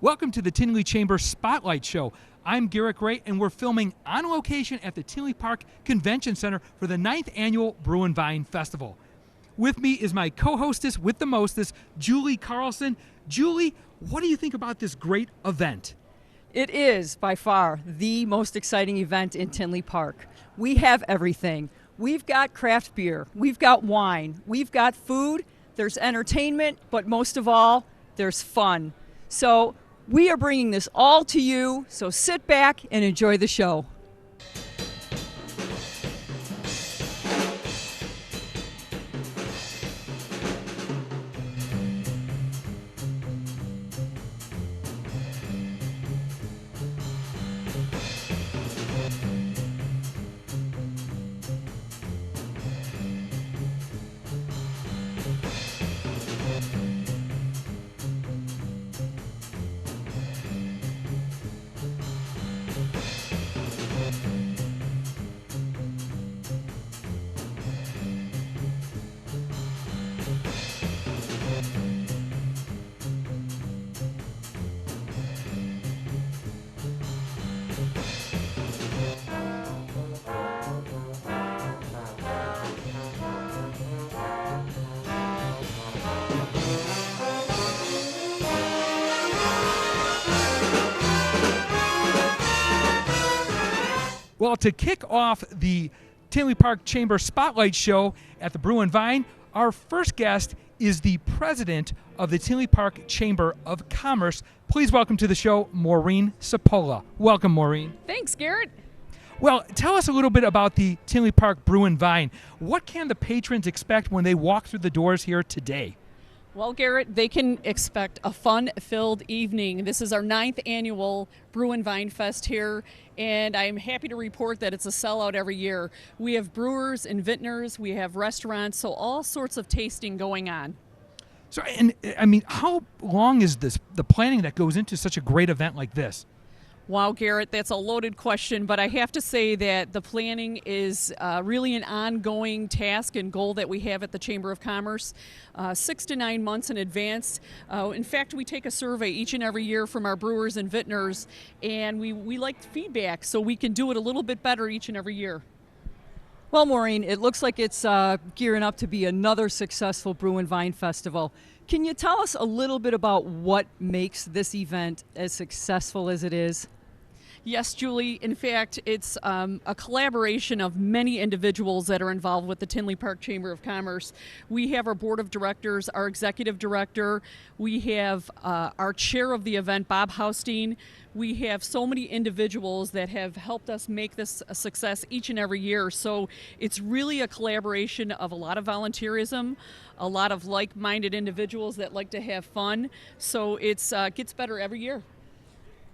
Welcome to the Tinley Chamber Spotlight Show. I'm Garrett, and we're filming on location at the Tinley Park Convention Center for the 9th Annual Brew and Vine Festival. With me is my co-hostess with the mostest, Julie Carlson. Julie, what do you think about this great event? It is, by far, the most exciting event in Tinley Park. We have everything. We've got craft beer, we've got wine, we've got food, there's entertainment, but most of all, there's fun. So we are bringing this all to you, so sit back and enjoy the show. Well, to kick off the Tinley Park Chamber Spotlight Show at the Brew and Vine, our first guest is the president of the Tinley Park Chamber of Commerce. Please welcome to the show, Maureen Cipolla. Welcome, Maureen. Thanks, Garrett. Well, tell us a little bit about the Tinley Park Brew and Vine. What can the patrons expect when they walk through the doors here today? Well, Garrett, they can expect a fun-filled evening. This is our 9th annual Brew and Vine Fest here, and I'm happy to report that it's a sellout every year. We have brewers and vintners, we have restaurants, so all sorts of tasting going on. So, and I mean, how long is the planning that goes into such a great event like this? Wow, Garrett, that's a loaded question, but I have to say that the planning is really an ongoing task and goal that we have at the Chamber of Commerce, 6 to 9 months in advance. In fact, we take a survey each and every year from our brewers and vintners, and we like feedback so we can do it a little bit better each and every year. Well, Maureen, it looks like it's gearing up to be another successful Brew and Vine Festival. Can you tell us a little bit about what makes this event as successful as it is? Yes, Julie. In fact, it's a collaboration of many individuals that are involved with the Tinley Park Chamber of Commerce. We have our board of directors, our executive director. We have our chair of the event, Bob Haustein. We have so many individuals that have helped us make this a success each and every year. So it's really a collaboration of a lot of volunteerism, a lot of like-minded individuals that like to have fun. So it's gets better every year.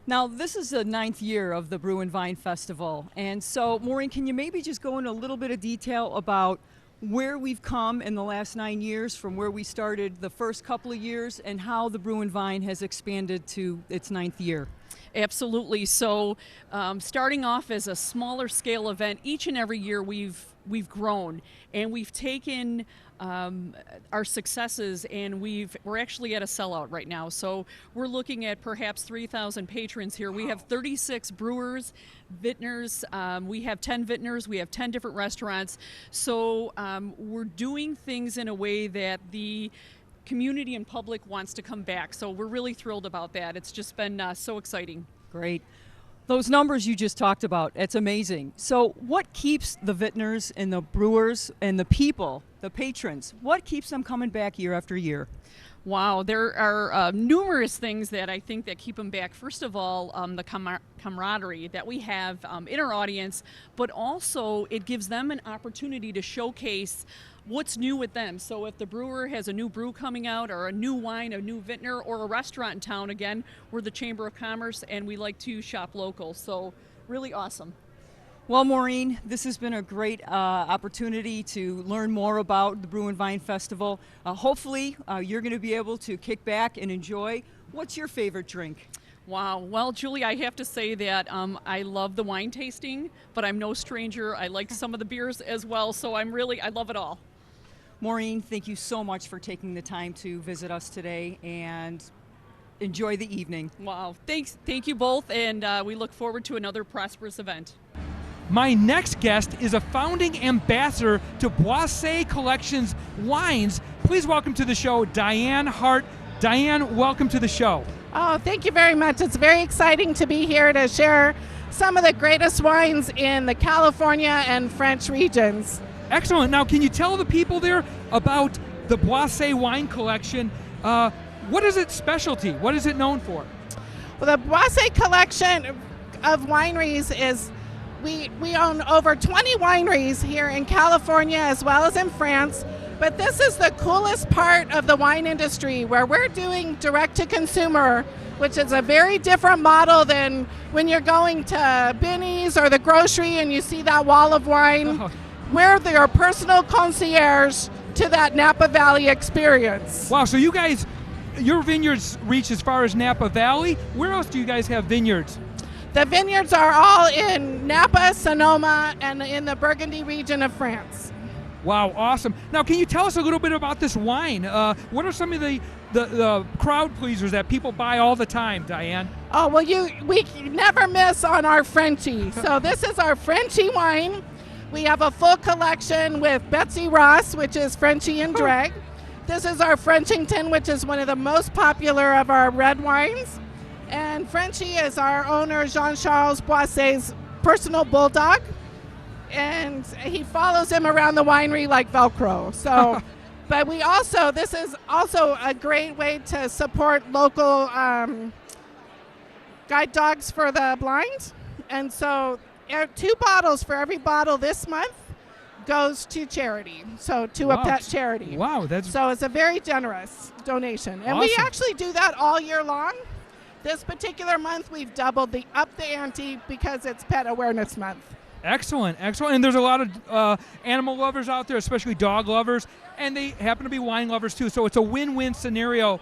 Now, this is the 9th year of the Brew and Vine Festival, and so, Maureen, can you maybe just go into a little bit of detail about where we've come in the last 9 years from where we started the first couple of years and how the Brew and Vine has expanded to its 9th year? Absolutely. So starting off as a smaller scale event, each and every year we've grown and we've taken our successes and we're actually at a sellout right now. So we're looking at perhaps 3,000 patrons here. We have 36 brewers, vintners, we have 10 vintners, we have 10 different restaurants. So we're doing things in a way that the community and public wants to come back. So we're really thrilled about that. It's just been so exciting. Great. Those numbers you just talked about, it's amazing. So what keeps the vintners and the brewers and the people, the patrons, what keeps them coming back year after year? Wow, there are numerous things that I think that keep them back. First of all, the camaraderie that we have in our audience, but also it gives them an opportunity to showcase what's new with them. So if the brewer has a new brew coming out or a new wine, a new vintner, or a restaurant in town, again, we're the Chamber of Commerce and we like to shop local. So really awesome. Well, Maureen, this has been a great opportunity to learn more about the Brew and Vine Festival. Hopefully, you're going to be able to kick back and enjoy. What's your favorite drink? Wow. Well, Julie, I have to say that I love the wine tasting, but I'm no stranger. I like some of the beers as well, so I love it all. Maureen, thank you so much for taking the time to visit us today, and enjoy the evening. Wow. Thank you both, and we look forward to another prosperous event. My next guest is a founding ambassador to Boisset Collections Wines. Please welcome to the show Diane Hart. Diane, welcome to the show. Oh, thank you very much. It's very exciting to be here to share some of the greatest wines in the California and French regions. Excellent. Now, can you tell the people there about the Boisset wine collection? What is its specialty? What is it known for? Well, the Boisset collection of wineries is we own over 20 wineries here in California as well as in France. But this is the coolest part of the wine industry, where we're doing direct to consumer, which is a very different model than when you're going to Binny's or the grocery and you see that wall of wine. Oh. We're their personal concierge to that Napa Valley experience. Wow, so you guys, your vineyards reach as far as Napa Valley. Where else do you guys have vineyards? The vineyards are all in Napa, Sonoma, and in the Burgundy region of France. Wow, awesome. Now, can you tell us a little bit about this wine? What are some of the crowd pleasers that people buy all the time, Diane? Oh, well, we never miss on our Frenchie. So this is our Frenchie wine. We have a full collection with Betsy Ross, which is Frenchie and Drag. This is our Frenchington, which is one of the most popular of our red wines. And Frenchie is our owner, Jean-Charles Boisset's personal bulldog. And he follows him around the winery like Velcro. So, but this is also a great way to support local guide dogs for the blind. And so 2 bottles for every bottle this month goes to charity. So to a pet charity. Wow, so it's a very generous donation. And we Awesome. actually do that all year long. This particular month, we've doubled up the ante because it's Pet Awareness Month. Excellent, excellent. And there's a lot of animal lovers out there, especially dog lovers, and they happen to be wine lovers too. So it's a win-win scenario.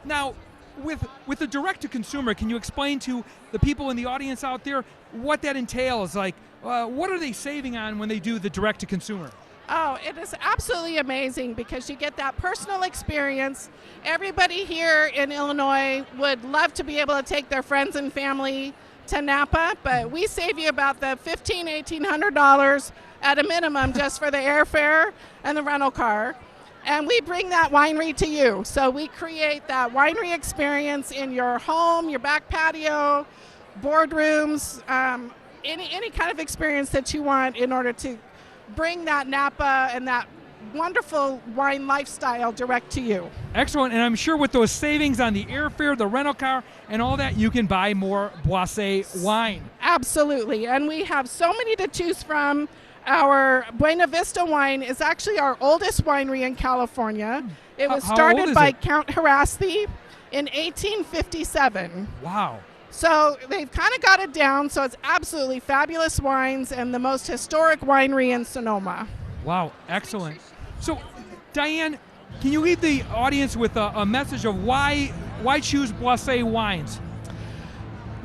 Now, with the direct-to-consumer, can you explain to the people in the audience out there what that entails? Like, what are they saving on when they do the direct-to-consumer? Oh, it is absolutely amazing because you get that personal experience. Everybody here in Illinois would love to be able to take their friends and family to Napa, but we save you about the $1,800 at a minimum just for the airfare and the rental car. And we bring that winery to you. So we create that winery experience in your home, your back patio, boardrooms, any kind of experience that you want in order to bring that Napa and that wonderful wine lifestyle direct to you. Excellent, and I'm sure with those savings on the airfare, the rental car, and all that, you can buy more Boisset wine. Absolutely, and we have so many to choose from. Our Buena Vista wine is actually our oldest winery in California. It was started by Count Harasthi in 1857. Wow. So they've kind of got it down, so it's absolutely fabulous wines and the most historic winery in Sonoma. Wow, excellent. So, Diane, can you leave the audience with a message of why choose Boisset wines?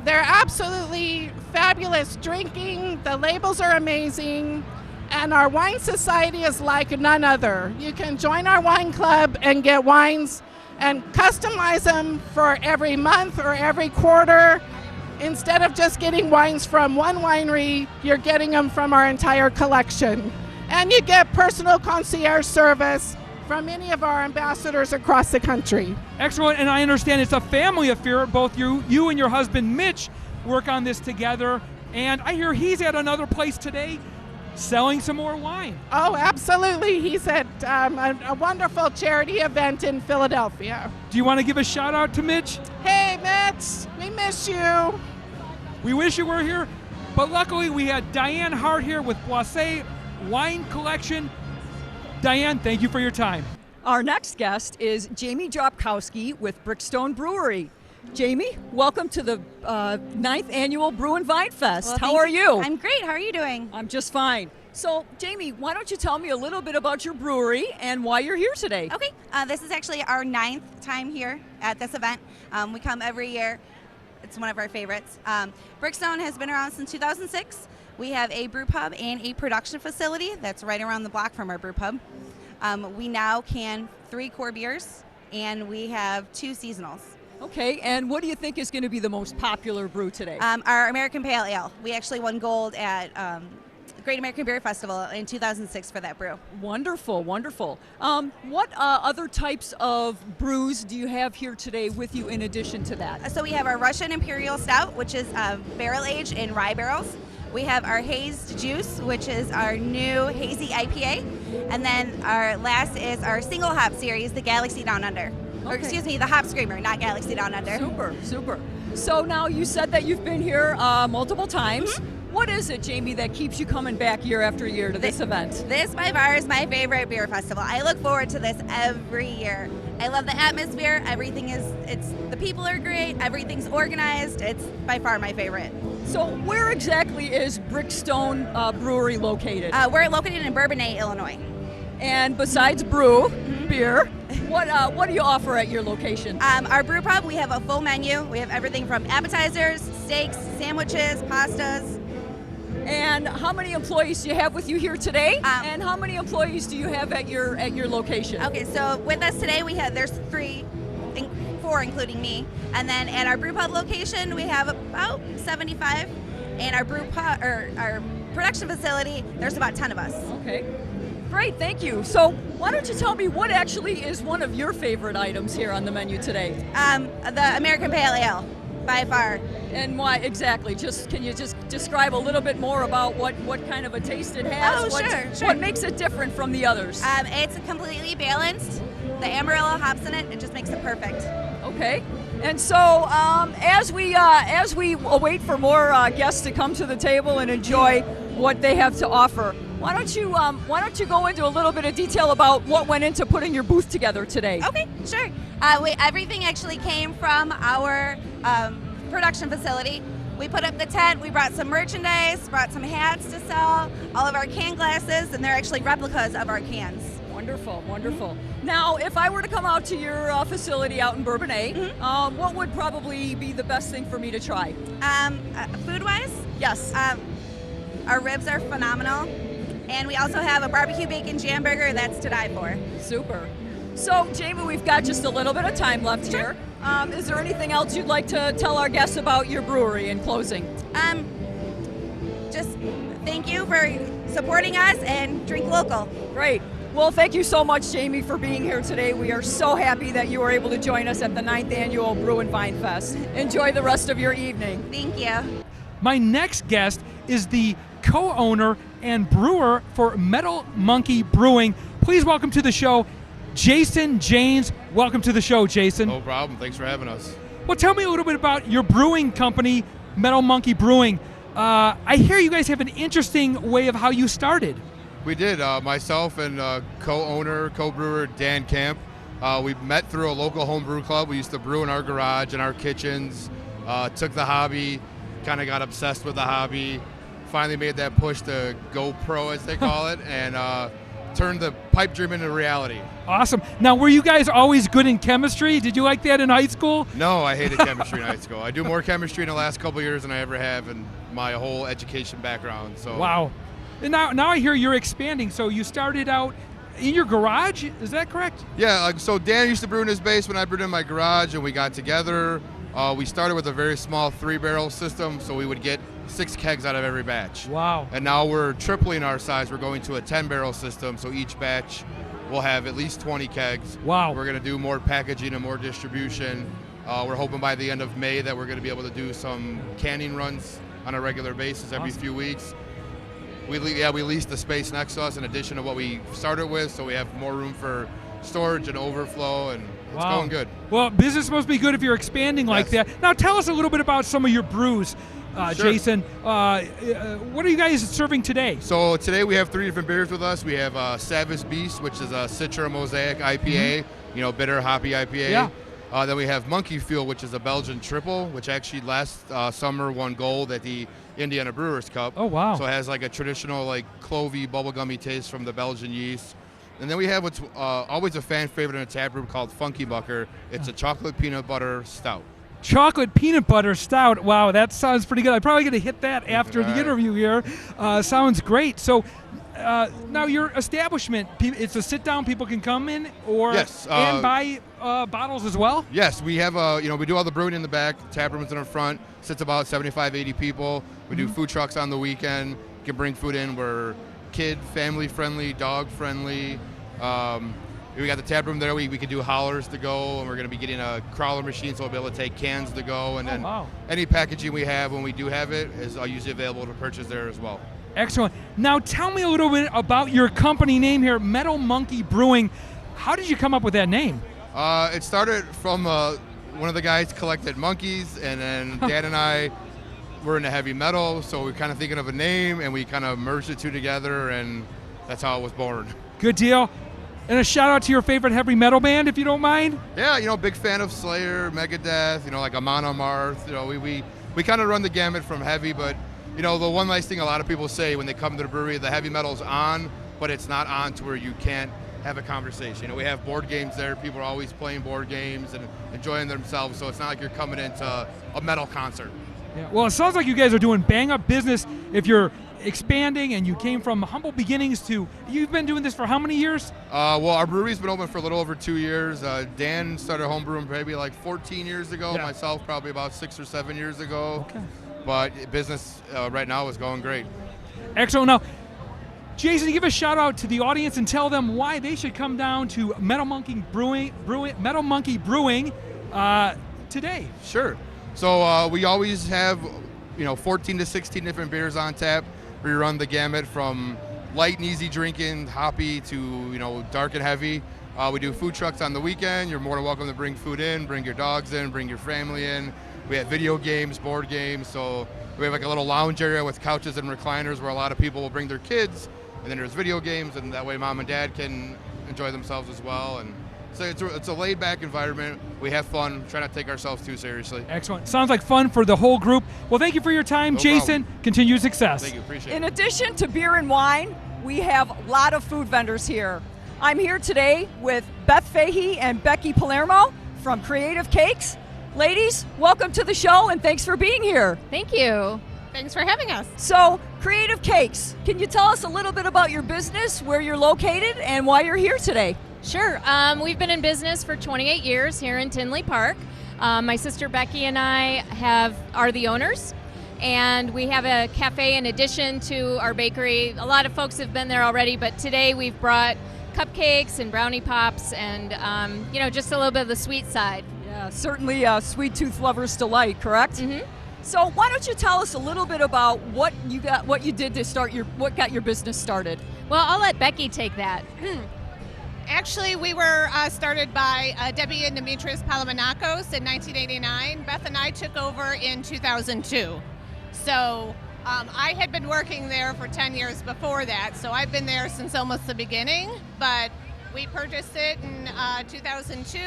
They're absolutely fabulous drinking. The labels are amazing. And our wine society is like none other. You can join our wine club and get wines and customize them for every month or every quarter. Instead of just getting wines from one winery, you're getting them from our entire collection. And you get personal concierge service from any of our ambassadors across the country. Excellent, and I understand it's a family affair. Both you and your husband Mitch work on this together, and I hear he's at another place today selling some more wine. Oh, absolutely. He's at a wonderful charity event in Philadelphia. Do you want to give a shout out to Mitch? Hey, Mitch, we miss you. We wish you were here, but luckily we had Diane Hart here with Boisset Wine Collection. Diane, thank you for your time. Our next guest is Jamie Dropkowski with Brickstone Brewery. Jamie, welcome to the 9th Annual Brew and Vine Fest. Well, How are you? I'm great. How are you doing? I'm just fine. So, Jamie, why don't you tell me a little bit about your brewery and why you're here today? Okay. This is actually our 9th time here at this event. We come every year. It's one of our favorites. Brickstone has been around since 2006. We have a brew pub and a production facility that's right around the block from our brew pub. We now can 3 core beers, and we have 2 seasonals. Okay, and what do you think is going to be the most popular brew today? Our American Pale Ale. We actually won gold at Great American Beer Festival in 2006 for that brew. Wonderful, wonderful. What other types of brews do you have here today with you in addition to that? So we have our Russian Imperial Stout, which is barrel aged in rye barrels. We have our Hazed Juice, which is our new hazy IPA. And then our last is our single hop series, the Galaxy Down Under. Or Okay. excuse me, the Hop Screamer, not Galaxy Down Under. Super, super. So now you said that you've been here multiple times. Mm-hmm. What is it, Jamie, that keeps you coming back year after year to this event? This by far is my favorite beer festival. I look forward to this every year. I love the atmosphere. The people are great. Everything's organized. It's by far my favorite. So where exactly is Brickstone Brewery located? We're located in Bourbonnais, Illinois. And besides brew, beer, what do you offer at your location? Our brew pub, we have a full menu. We have everything from appetizers, steaks, sandwiches, pastas. And how many employees do you have with you here today? Um, And how many employees do you have at your location? Okay, so with us today, there's 4 including me. And then at our brew pub location, we have about 75. And our our production facility, there's about 10 of us. Okay. Great, thank you. So why don't you tell me what actually is one of your favorite items here on the menu today? The American Pale Ale, by far. And why exactly? Can you just describe a little bit more about what kind of a taste it has? Oh, sure. What makes it different from the others? It's completely balanced. The Amarillo hops in it just makes it perfect. Okay. And so as we await for more guests to come to the table and enjoy what they have to offer, why don't you go into a little bit of detail about what went into putting your booth together today? Okay, sure. Everything actually came from our production facility. We put up the tent, we brought some merchandise, brought some hats to sell, all of our can glasses, and they're actually replicas of our cans. Wonderful, wonderful. Now, if I were to come out to your facility out in Bourbonnais, what would probably be the best thing for me to try? Food-wise, Yes. our ribs are phenomenal. And we also have a barbecue bacon jam burger that's to die for. Super. So, Jamie, we've got just a little bit of time left here. Is there anything else you'd like to tell our guests about your brewery in closing? Just thank you for supporting us and drink local. Great. Well, thank you so much, Jamie, for being here today. We are so happy that you were able to join us at the 9th Annual Brew and Vine Fest. Enjoy the rest of your evening. Thank you. My next guest is the co-owner and brewer for Metal Monkey Brewing. Please welcome to the show, Jason Janes. Welcome to the show, Jason. No problem. Thanks for having us. Well, tell me a little bit about your brewing company, Metal Monkey Brewing. I hear you guys have an interesting way of how you started. We did. Myself and co-owner, co-brewer Dan Camp. We met through a local homebrew club. We used to brew in our garage, in our kitchens. Took the hobby, kind of got obsessed with the hobby. Finally made that push to go pro, as they call it, and turned the pipe dream into reality. Awesome. Now, were you guys always good in chemistry? Did you like that in high school? No, I hated chemistry in high school. I do more chemistry in the last couple of years than I ever have in my whole education background. So. Wow. And now I hear you're expanding. So you started out in your garage, is that correct? Yeah, so Dan used to brew in his basement, I brewed in my garage, and we got together. We started with a very small 3-barrel system, so we would get 6 kegs out of every batch. Wow. And now we're tripling our size. We're going to a 10-barrel system, so each batch will have at least 20 kegs. Wow. We're going to do more packaging and more distribution. We're hoping by the end of May that we're going to be able to do some canning runs on a regular basis every Awesome. few weeks. We leased the space next to us in addition to what we started with, so we have more room for storage and overflow, and it's Wow. going good. Well, business must be good if you're expanding like Yes. that. Now, tell us a little bit about some of your brews, Sure. Jason. What are you guys serving today? So today we have 3 different beers with us. We have Savage Beast, which is a Citra Mosaic IPA, bitter, hoppy IPA. Yeah. Then we have Monkey Fuel, which is a Belgian triple, which actually last summer won gold at the Indiana Brewers Cup. Oh, wow. So it has like a traditional clovey, bubblegummy taste from the Belgian yeast. And then we have what's always a fan favorite in a tap room called Funky Bucker. It's a chocolate peanut butter stout. Chocolate peanut butter stout. Wow, that sounds pretty good. I'm probably going to hit that after the All right. interview here. Sounds great. So now your establishment, it's a sit-down. People can come in Yes, and buy bottles as well. Yes, we have we do all the brewing in the back, tap rooms in the front, sits about 75, 80 people. We do food trucks on the weekend. You can bring food in. We're kid, family friendly, dog friendly. We got the tap room there. We can do hollers to go, and we're going to be getting a crawler machine, so we'll be able to take cans to go. And then any packaging we have, when we do have it, is usually available to purchase there as well. Excellent. Now tell me a little bit about your company name here, Metal Monkey Brewing. How did you come up with that name? It started from one of the guys collected monkeys, and then Dad and I were into heavy metal, so we were kind of thinking of a name, and we kind of merged the two together, and that's how it was born. Good deal. And a shout out to your favorite heavy metal band, if you don't mind. Yeah, big fan of Slayer, Megadeth, like Amon Amarth. We kind of run the gamut from heavy, but the one nice thing a lot of people say when they come to the brewery, the heavy metal's on, but it's not on to where you can't have a conversation. We have board games there. People are always playing board games and enjoying themselves, so it's not like you're coming into a metal concert. Yeah. Well, it sounds like you guys are doing bang-up business if you're expanding and you came from humble beginnings to, you've been doing this for how many years? Well, our brewery's been open for a little over 2 years. Dan started homebrewing maybe like 14 years ago. Yeah. Myself probably about 6 or 7 years ago. Okay. But business right now is going great. Excellent. Now, Jason, give a shout out to the audience and tell them why they should come down to Metal Monkey Brewing today. Sure. So we always have 14 to 16 different beers on tap. We run the gamut from light and easy drinking, hoppy, to dark and heavy. We do food trucks on the weekend. You're more than welcome to bring food in, bring your dogs in, bring your family in. We have video games, board games. So we have like a little lounge area with couches and recliners where a lot of people will bring their kids. And then there's video games, and that way mom and dad can enjoy themselves as well. And so it's a laid-back environment. We have fun. Try not to take ourselves too seriously. Excellent. Sounds like fun for the whole group. Well, thank you for your time, No Jason. problem. Continued success. Thank you. Appreciate it. In addition to beer and wine, we have a lot of food vendors here. I'm here today with Beth Fahey and Becky Palermo from Creative Cakes. Ladies, welcome to the show and thanks for being here. Thank you. Thanks for having us. So, Creative Cakes, can you tell us a little bit about your business, where you're located, and why you're here today? Sure. We've been in business for 28 years here in Tinley Park. My sister Becky and I are the owners, and we have a cafe in addition to our bakery. A lot of folks have been there already, but today we've brought cupcakes and brownie pops and just a little bit of the sweet side. Yeah, certainly a sweet tooth lover's delight, correct? Mm-hmm. So why don't you tell us a little bit about what you did to what got your business started? Well, I'll let Becky take that. Actually, we were started by Debbie and Demetrius Palamanakos in 1989. Beth and I took over in 2002. So I had been working there for 10 years before that, so I've been there since almost the beginning, but we purchased it in 2002.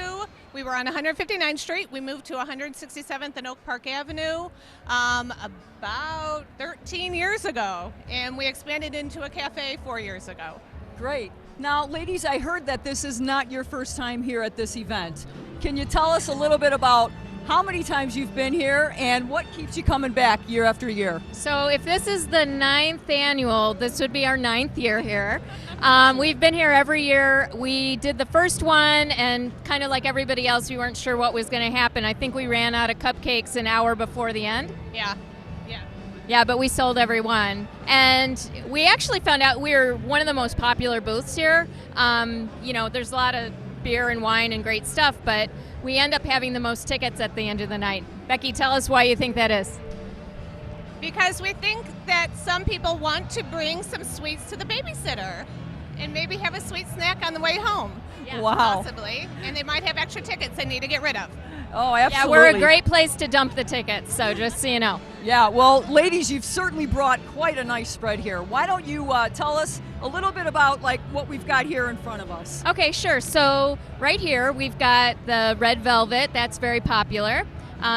We were on 159th Street. We moved to 167th and Oak Park Avenue about 13 years ago, and we expanded into a cafe 4 years ago. Great. Now, ladies, I heard that this is not your first time here at this event. Can you tell us a little bit about how many times you've been here and what keeps you coming back year after year? So if this is the 9th annual, this would be our 9th year here. We've been here every year. We did the first one, and kind of like everybody else, we weren't sure what was going to happen. I think we ran out of cupcakes an hour before the end. Yeah, but we sold every one. And we actually found out we were one of the most popular booths here. There's a lot of beer and wine and great stuff, but we end up having the most tickets at the end of the night. Becky, tell us why you think that is. Because we think that some people want to bring some sweets to the babysitter and maybe have a sweet snack on the way home. Yeah, wow. Possibly. And they might have extra tickets they need to get rid of. Oh, absolutely. Yeah, we're a great place to dump the tickets, so just so you know. Yeah, well, ladies, you've certainly brought quite a nice spread here. Why don't you tell us a little bit about what we've got here in front of us? Okay, sure. So right here we've got the red velvet. That's very popular.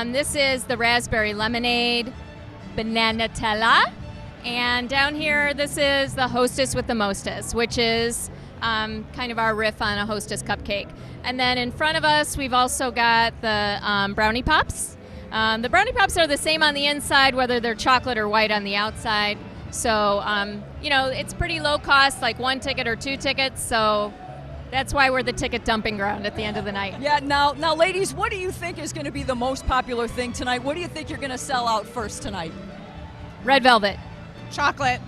This is the raspberry lemonade, bananatella. And down here, this is the Hostess with the Mostess, which is kind of our riff on a Hostess cupcake. And then in front of us, we've also got the brownie pops. The brownie pops are the same on the inside, whether they're chocolate or white on the outside. So, it's pretty low cost, like 1 ticket or 2 tickets. So that's why we're the ticket dumping ground at the end of the night. Yeah, now, ladies, what do you think is going to be the most popular thing tonight? What do you think you're going to sell out first tonight? Red velvet. Chocolate.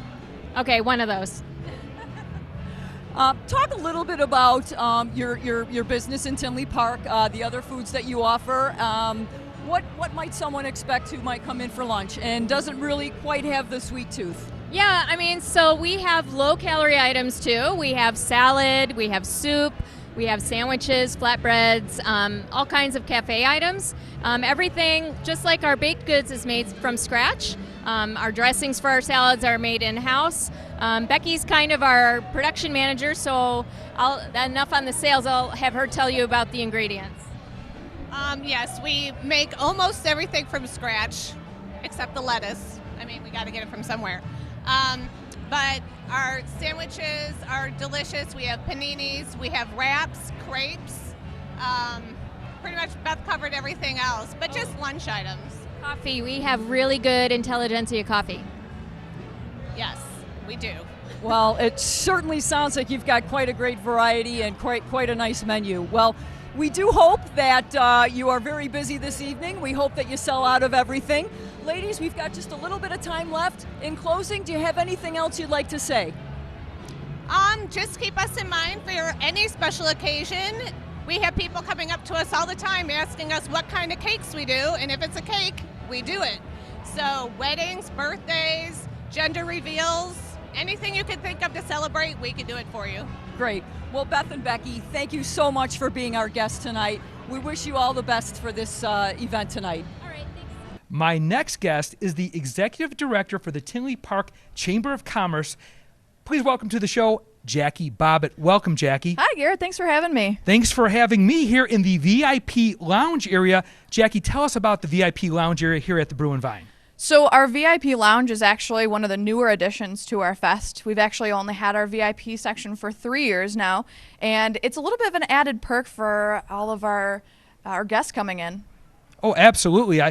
Okay, one of those. Talk a little bit about your business in Tinley Park, the other foods that you offer. What might someone expect who might come in for lunch and doesn't really quite have the sweet tooth? Yeah, so we have low-calorie items too. We have salad, we have soup, we have sandwiches, flatbreads, all kinds of cafe items. Everything, just like our baked goods, is made from scratch. Our dressings for our salads are made in-house. Becky's kind of our production manager, so enough on the sales. I'll have her tell you about the ingredients. Yes, we make almost everything from scratch, except the lettuce. I mean, we got to get it from somewhere. But our sandwiches are delicious. We have paninis, we have wraps, crepes. Pretty much Beth covered everything else, but just lunch items. Coffee, we have really good Intelligentsia coffee. Yes, we do. Well, it certainly sounds like you've got quite a great variety and quite a nice menu. Well, we do hope that you are very busy this evening. We hope that you sell out of everything. Ladies, we've got just a little bit of time left. In closing, do you have anything else you'd like to say? Just keep us in mind for any special occasion. We have people coming up to us all the time asking us what kind of cakes we do, and if it's a cake, we do it. So weddings, birthdays, gender reveals, anything you can think of to celebrate, we can do it for you. Great. Well, Beth and Becky, thank you so much for being our guests tonight. We wish you all the best for this event tonight. All right, thanks. My next guest is the Executive Director for the Tinley Park Chamber of Commerce. Please welcome to the show, Jackie Bobbitt. Welcome, Jackie. Hi, Garrett. Thanks for having me. Thanks for having me here in the VIP lounge area. Jackie, tell us about the VIP lounge area here at the Brew and Vine. So our VIP lounge is actually one of the newer additions to our fest. We've actually only had our VIP section for 3 years now, and it's a little bit of an added perk for all of our guests coming in. Oh, absolutely.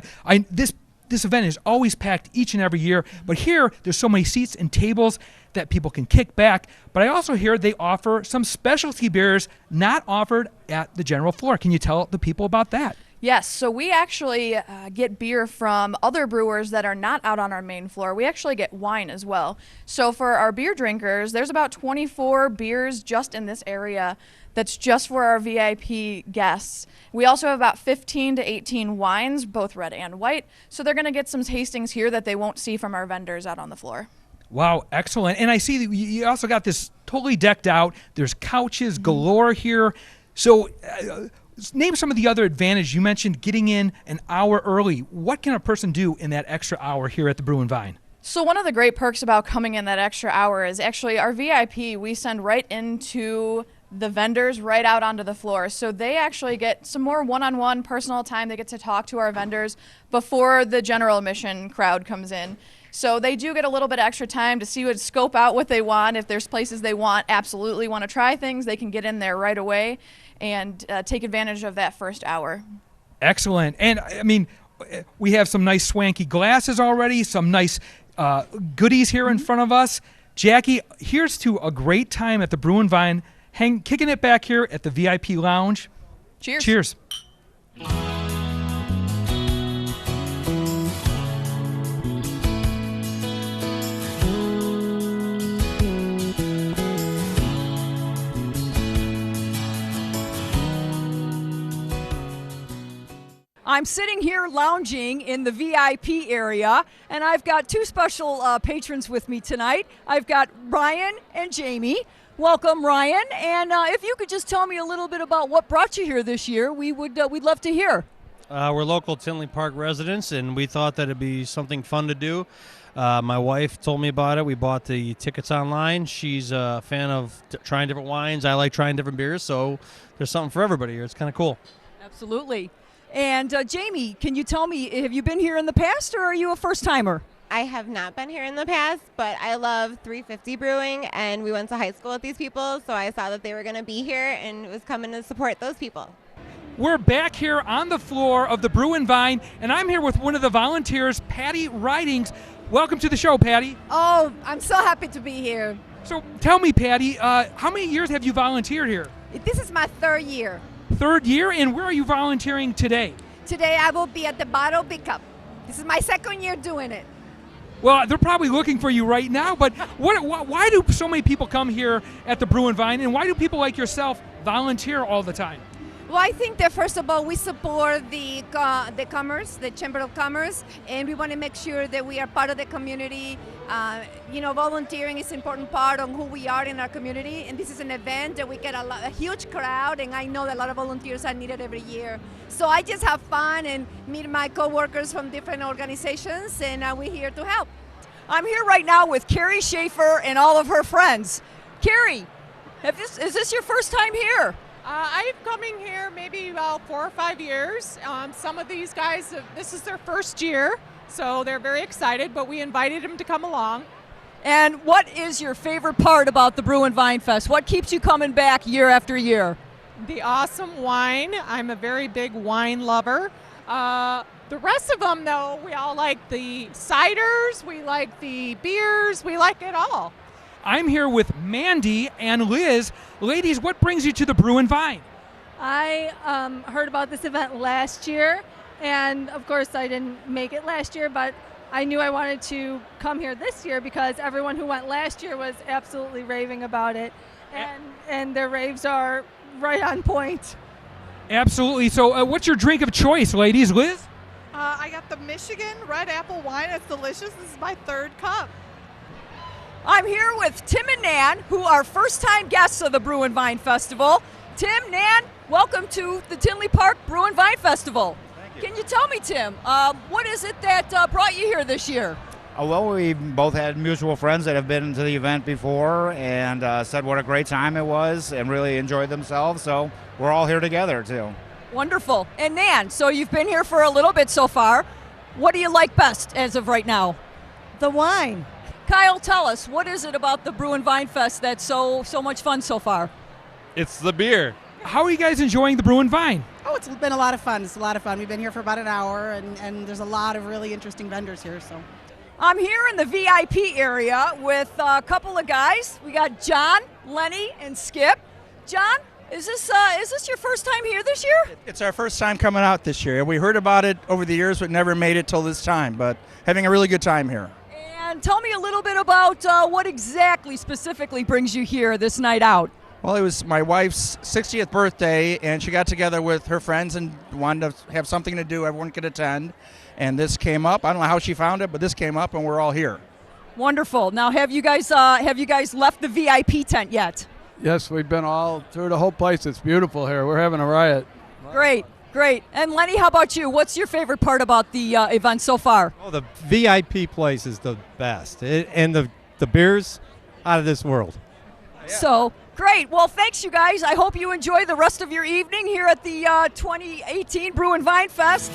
This event is always packed each and every year, but here there's so many seats and tables that people can kick back. But I also hear they offer some specialty beers not offered at the general floor. Can you tell the people about that? Yes, so we actually get beer from other brewers that are not out on our main floor. We actually get wine as well. So for our beer drinkers, there's about 24 beers just in this area that's just for our VIP guests. We also have about 15 to 18 wines, both red and white. So they're going to get some tastings here that they won't see from our vendors out on the floor. Wow, excellent. And I see that you also got this totally decked out. There's couches galore here. So name some of the other advantages. You mentioned getting in an hour early. What can a person do in that extra hour here at the Brew and Vine? So one of the great perks about coming in that extra hour is actually our VIP, we send right into the vendors right out onto the floor. So they actually get some more one-on-one personal time. They get to talk to our vendors before the general admission crowd comes in. So they do get a little bit extra time to scope out what they want. If there's places they absolutely want to try things, they can get in there right away and take advantage of that first hour. Excellent. And I mean, we have some nice swanky glasses already, some nice goodies here in front of us. Jackie, here's to a great time at the Brew and Vine, kicking it back here at the VIP lounge. Cheers. Cheers. I'm sitting here lounging in the VIP area, and I've got two special patrons with me tonight. I've got Ryan and Jamie. Welcome, Ryan. And if you could just tell me a little bit about what brought you here this year, we'd love to hear. We're local Tinley Park residents, and we thought that it'd be something fun to do. My wife told me about it. We bought the tickets online. She's a fan of trying different wines. I like trying different beers, so there's something for everybody here. It's kind of cool. Absolutely. And Jamie, can you tell me, have you been here in the past, or are you a first-timer? I have not been here in the past, but I love 350 Brewing, and we went to high school with these people, so I saw that they were going to be here and was coming to support those people. We're back here on the floor of the Brew and Vine, and I'm here with one of the volunteers, Patty Ridings. Welcome to the show, Patty. Oh, I'm so happy to be here. So tell me, Patty, how many years have you volunteered here? This is my third year. Third year, and where are you volunteering today? Today I will be at the bottle pickup. This is my second year doing it. Well, they're probably looking for you right now, but why do so many people come here at the Brew and Vine, and why do people like yourself volunteer all the time? Well, I think that first of all, we support the commerce, the Chamber of Commerce, and we want to make sure that we are part of the community. Volunteering is an important part of who we are in our community, and this is an event that we get a huge crowd, and I know that a lot of volunteers are needed every year. So I just have fun and meet my co-workers from different organizations, and we're here to help. I'm here right now with Carrie Schaefer and all of her friends. Carrie, is this your first time here? I'm coming here maybe about 4 or 5 years. Some of these guys, this is their first year, so they're very excited, but we invited them to come along. And what is your favorite part about the Brew and Vine Fest? What keeps you coming back year after year? The awesome wine. I'm a very big wine lover. The rest of them, though, we all like the ciders, we like the beers, we like it all. I'm here with Mandy and Liz. Ladies, what brings you to the Brew and Vine? I heard about this event last year, and of course I didn't make it last year, but I knew I wanted to come here this year because everyone who went last year was absolutely raving about it, and their raves are right on point. Absolutely. So what's your drink of choice, ladies? Liz? I got the Michigan Red Apple Wine. It's delicious. This is my third cup. I'm here with Tim and Nan, who are first-time guests of the Brew and Vine Festival. Tim, Nan, welcome to the Tinley Park Brew and Vine Festival. Thank you. Can you tell me, Tim, what is it that brought you here this year? Well, we both had mutual friends that have been to the event before and said what a great time it was and really enjoyed themselves, so we're all here together, too. Wonderful. And Nan, so you've been here for a little bit so far. What do you like best as of right now? The wine. Kyle, tell us, what is it about the Brew and Vine Fest that's so much fun so far? It's the beer. How are you guys enjoying the Brew and Vine? Oh, it's been a lot of fun. It's a lot of fun. We've been here for about an hour, and there's a lot of really interesting vendors here. So, I'm here in the VIP area with a couple of guys. We got John, Lenny, and Skip. John, is this your first time here this year? It's our first time coming out this year. We heard about it over the years, but never made it till this time. But having a really good time here. And tell me a little bit about what exactly specifically brings you here this night out. Well, it was my wife's 60th birthday, and she got together with her friends and wanted to have something to do everyone could attend. And this came up. I don't know how she found it, but this came up, and we're all here. Wonderful. Now, have you guys left the VIP tent yet? Yes, we've been all through the whole place. It's beautiful here. We're having a riot. Great. And Lenny, how about you? What's your favorite part about the event so far? Oh, the VIP place is the best, and the beers out of this world. Yeah. So, great. Well, thanks, you guys. I hope you enjoy the rest of your evening here at the 2018 Brew and Vine Fest.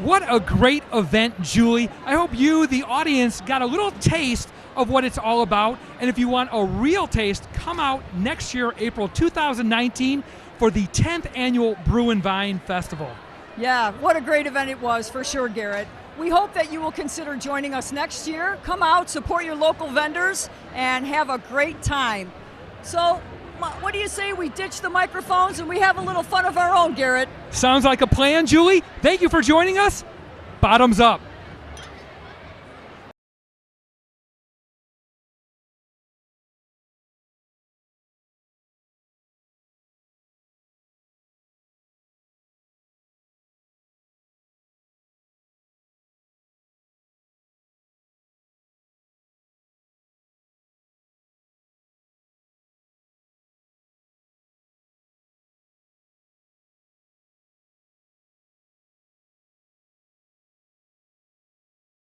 What a great event, Julie. I hope you, the audience, got a little taste of what it's all about. And if you want a real taste, come out next year, April 2019, for the 10th Annual Brew and Vine Festival. Yeah, what a great event it was, for sure, Garrett. We hope that you will consider joining us next year. Come out, support your local vendors, and have a great time. So, what do you say we ditch the microphones and we have a little fun of our own, Garrett? Sounds like a plan, Julie. Thank you for joining us. Bottoms up.